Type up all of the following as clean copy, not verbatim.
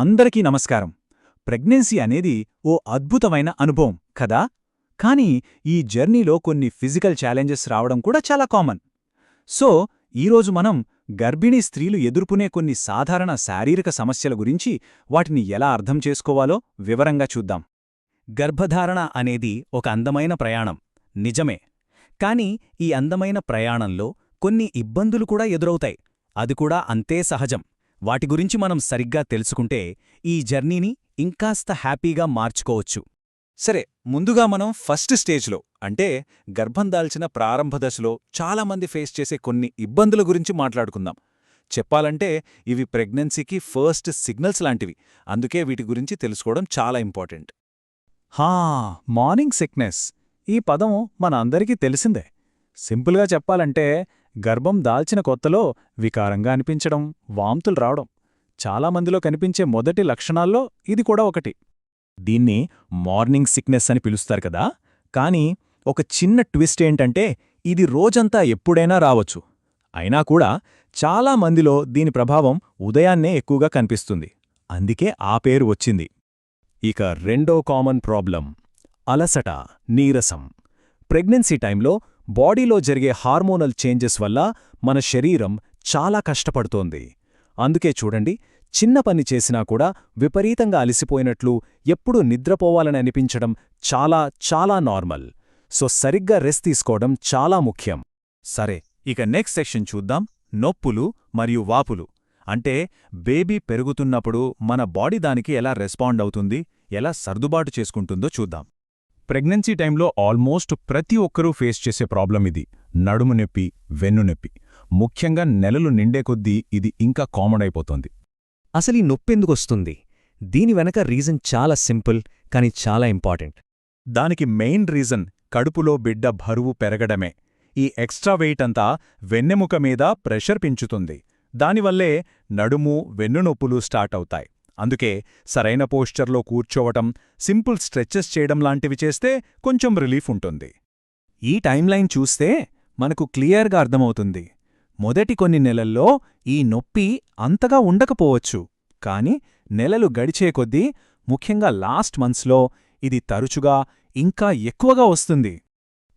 అందరికీ నమస్కారం. ప్రెగ్నెన్సీ అనేది ఓ అద్భుతమైన అనుభవం కదా, కానీ ఈ జర్నీలో కొన్ని ఫిజికల్ ఛాలెంజెస్ రావడం కూడా చాలా కామన్. సో ఈరోజు మనం గర్భిణీ స్త్రీలు ఎదుర్కొనే కొన్ని సాధారణ శారీరక సమస్యల గురించి, వాటిని ఎలా అర్థం చేసుకోవాలో వివరంగా చూద్దాం. గర్భధారణ అనేది ఒక అందమైన ప్రయాణం, నిజమే. కాని ఈ అందమైన ప్రయాణంలో కొన్ని ఇబ్బందులు కూడా ఎదురవుతాయి. అది కూడా అంతే సహజం. వాటి గురించి మనం సరిగ్గా తెలుసుకుంటే ఈ జర్నీని ఇంకాస్త హ్యాపీగా మార్చుకోవచ్చు. సరే, ముందుగా మనం ఫస్ట్ స్టేజ్లో అంటే గర్భం దాల్చిన ప్రారంభ దశలో చాలామంది ఫేస్ చేసే కొన్ని ఇబ్బందుల గురించి మాట్లాడుకుందాం. చెప్పాలంటే ఇవి ప్రెగ్నెన్సీకి ఫస్ట్ సిగ్నల్స్ లాంటివి, అందుకే వీటి గురించి తెలుసుకోవడం చాలా ఇంపార్టెంట్. మార్నింగ్ సిక్నెస్ ఈ పదం మన అందరికీ తెలిసిందే. సింపుల్గా చెప్పాలంటే గర్భం దాల్చిన కొత్తలో వికారంగా అనిపించడం, వాంతులు రావడం చాలామందిలో కనిపించే మొదటి లక్షణాల్లో ఇది కూడా ఒకటి. దీన్ని మార్నింగ్ సిక్నెస్ అని పిలుస్తారు కదా, కానీ ఒక చిన్న ట్విస్ట్ ఏంటంటే ఇది రోజంతా ఎప్పుడైనా రావచ్చు. అయినా కూడా చాలామందిలో దీని ప్రభావం ఉదయాన్నే ఎక్కువగా కనిపిస్తుంది, అందుకే ఆ పేరు వచ్చింది. ఇక రెండో కామన్ ప్రాబ్లం అలసట, నీరసం. ప్రెగ్నెన్సీ టైంలో బాడీలో జరిగే హార్మోనల్ చేంజెస్ వల్ల మన శరీరం చాలా కష్టపడుతోంది. అందుకే చూడండి, చిన్న పని చేసినా కూడా విపరీతంగా అలసిపోయినట్లు, ఎప్పుడూ నిద్రపోవాలని అనిపించడం చాలా చాలా నార్మల్. సో సరిగ్గా రెస్ట్ తీసుకోవడం చాలా ముఖ్యం. సరే, ఇక నెక్స్ట్ సెక్షన్ చూద్దాం. నొప్పులు మరియు వాపులు. అంటే బేబీ పెరుగుతున్నప్పుడు మన బాడీ దానికి ఎలా రెస్పాండ్ అవుతుంది, ఎలా సర్దుబాటు చేసుకుంటుందో చూద్దాం. ప్రెగ్నెన్సీ టైంలో ఆల్మోస్ట్ ప్రతి ఒక్కరూ ఫేస్ చేసే ప్రాబ్లం ఇది. నడుము నొప్పి, వెన్నునొప్పి. ముఖ్యంగా నెలలు నిండే కొద్దీ ఇది ఇంకా కామన్ అయిపోతోంది. అసలు ఈ నొప్పెందుకొస్తుంది? దీని వెనక రీజన్ చాలా సింపుల్, కానీ చాలా ఇంపార్టెంట్. దానికి మెయిన్ రీజన్ కడుపులో బిడ్డ బరువు పెరగడమే. ఈ ఎక్స్ట్రా వెయిట్ అంతా వెన్నెముక మీద ప్రెషర్ పెంచుతుంది. దానివల్లే నడుము, వెన్నునొప్పులు స్టార్ట్ అవుతాయి. అందుకే సరైన పోస్చర్లో కూర్చోవటం, సింపుల్ స్ట్రెచెస్ చేయడం లాంటివి చేస్తే కొంచెం రిలీఫ్ ఉంటుంది. ఈ టైంలైన్ చూస్తే మనకు క్లియర్గా అర్థమవుతుంది. మొదటి కొన్ని నెలల్లో ఈ నొప్పి అంతగా ఉండకపోవచ్చు, కాని నెలలు గడిచే కొద్దీ, ముఖ్యంగా లాస్ట్ మంత్స్లో ఇది తరచుగా ఇంకా ఎక్కువగా వస్తుంది.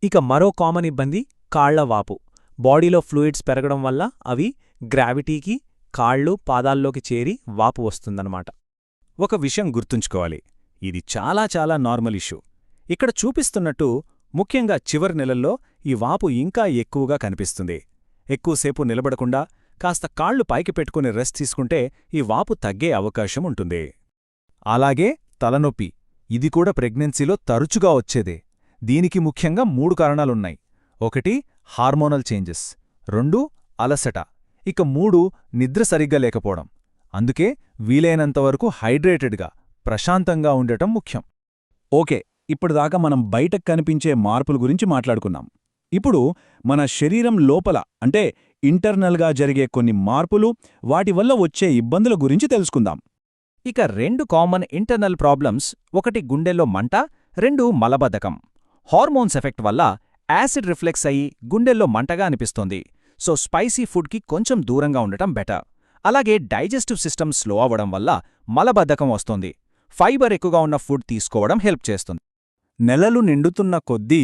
ఇక మరో కామన్ ఇబ్బంది కాళ్లవాపు. బాడీలో ఫ్లూయిడ్స్ పెరగడం వల్ల అవి గ్రావిటీకి కాళ్ళు, పాదాల్లోకి చేరి వాపు వస్తుందన్నమాట. ఒక విషయం గుర్తుంచుకోవాలి, ఇది చాలా చాలా నార్మల్ ఇష్యూ. ఇక్కడ చూపిస్తున్నట్టు ముఖ్యంగా చివరి నెలల్లో ఈ వాపు ఇంకా ఎక్కువగా కనిపిస్తుంది. ఎక్కువసేపు నిలబడకుండా కాస్త కాళ్లు పైకి పెట్టుకుని రెస్ట్ తీసుకుంటే ఈ వాపు తగ్గే అవకాశం ఉంటుంది. అలాగే తలనొప్పి, ఇది కూడా ప్రెగ్నెన్సీలో తరచుగా వచ్చేదే. దీనికి ముఖ్యంగా 3 కారణాలున్నాయి. 1 హార్మోనల్ చేంజెస్, 2 అలసట, ఇక 3 నిద్ర సరిగ్గా లేకపోవడం. అందుకే వీలైనంతవరకు హైడ్రేటెడ్గా, ప్రశాంతంగా ఉండటం ముఖ్యం. ఓకే, ఇప్పటిదాకా మనం బయటకు కనిపించే మార్పుల గురించి మాట్లాడుకున్నాం. ఇప్పుడు మన శరీరం లోపల అంటే ఇంటర్నల్గా జరిగే కొన్ని మార్పులు, వాటి వల్ల వచ్చే ఇబ్బందుల గురించి తెలుసుకుందాం. ఇక 2 కామన్ ఇంటర్నల్ ప్రాబ్లమ్స్, 1 గుండెల్లో మంట, 2 మలబద్ధకం. హార్మోన్స్ ఎఫెక్ట్ వల్ల యాసిడ్ రిఫ్లెక్స్ అయ్యి గుండెల్లో మంటగా అనిపిస్తోంది. సో స్పైసీ ఫుడ్కి కొంచెం దూరంగా ఉండటం బెటర్. అలాగే డైజెస్టివ్ సిస్టమ్ స్లో అవ్వడం వల్ల మలబద్ధకం వస్తోంది. ఫైబర్ ఎక్కువగా ఉన్న ఫుడ్ తీసుకోవడం హెల్ప్ చేస్తుంది. నెలలు నిండుతున్న కొద్దీ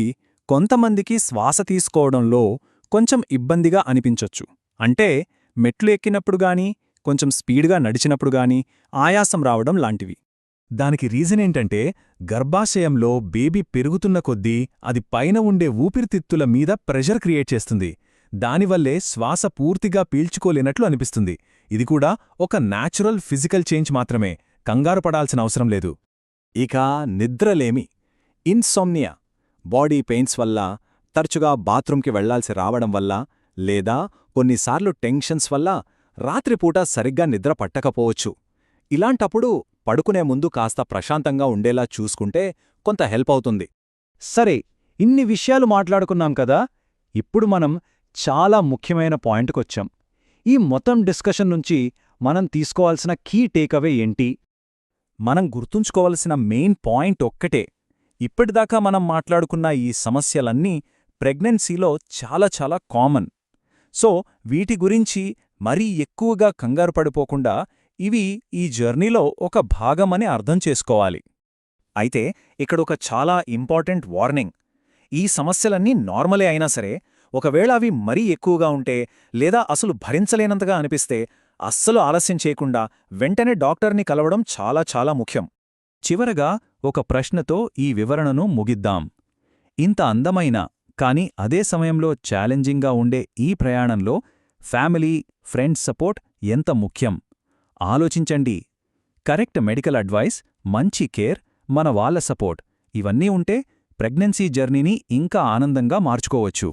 కొంతమందికి శ్వాస తీసుకోవడంలో కొంచెం ఇబ్బందిగా అనిపించొచ్చు. అంటే మెట్లు ఎక్కినప్పుడు గానీ, కొంచెం స్పీడ్గా నడిచినప్పుడు గానీ ఆయాసం రావడం లాంటివి. దానికి రీజనేంటంటే గర్భాశయంలో బేబీ పెరుగుతున్న కొద్దీ అది పైన ఉండే ఊపిరితిత్తుల మీద ప్రెషర్ క్రియేట్ చేస్తుంది. దానివల్లే శ్వాస పూర్తిగా పీల్చుకోలేనట్లు అనిపిస్తుంది. ఇది కూడా ఒక న్యాచురల్ ఫిజికల్ చేంజ్ మాత్రమే, కంగారు పడాల్సిన అవసరం లేదు. ఇక నిద్రలేమి, ఇన్సోమ్నియా, బాడీ పెయిన్స్ వల్ల, తరచుగా బాత్రూంకి వెళ్లాల్సి రావడం వల్ల, లేదా కొన్నిసార్లు టెన్షన్స్ వల్ల రాత్రిపూట సరిగ్గా నిద్ర పట్టకపోవచ్చు. ఇలాంటప్పుడు పడుకునే ముందు కాస్త ప్రశాంతంగా ఉండేలా చూసుకుంటే కొంత హెల్ప్ అవుతుంది. సరే, ఇన్ని విషయాలు మాట్లాడుకున్నాం కదా, ఇప్పుడు మనం చాలా ముఖ్యమైన పాయింట్కొచ్చాం. ఈ మొత్తం డిస్కషన్ నుంచి మనం తీసుకోవాల్సిన కీ టేకవే ఏంటి? మనం గుర్తుంచుకోవలసిన మెయిన్ పాయింట్ ఒక్కటే. ఇప్పటిదాకా మనం మాట్లాడుకున్న ఈ సమస్యలన్నీ ప్రెగ్నెన్సీలో చాలా చాలా కామన్. సో వీటి గురించి మరీ ఎక్కువగా కంగారు పడిపోకుండా ఇవి ఈ జర్నీలో ఒక భాగమని అర్థం చేసుకోవాలి. అయితే ఇక్కడొక చాలా ఇంపార్టెంట్ వార్నింగ్. ఈ సమస్యలన్నీ నార్మలే అయినా సరే, ఒకవేళ అవి మరీ ఎక్కువగా ఉంటే లేదా అసలు భరించలేనంతగా అనిపిస్తే అస్సలు ఆలస్యం చేయకుండా వెంటనే డాక్టర్ని కలవడం చాలా చాలా ముఖ్యం. చివరగా ఒక ప్రశ్నతో ఈ వివరణను ముగిద్దాం. ఇంత అందమైన కానీ అదే సమయంలో ఛాలెంజింగ్గా ఉండే ఈ ప్రయాణంలో ఫ్యామిలీ, ఫ్రెండ్స్ సపోర్ట్ ఎంత ముఖ్యం ఆలోచించండి. కరెక్ట్ మెడికల్ అడ్వైస్, మంచి కేర్, మన వాళ్ళ సపోర్ట్ ఇవన్నీ ఉంటే ప్రెగ్నెన్సీ జర్నీని ఇంకా ఆనందంగా మార్చుకోవచ్చు.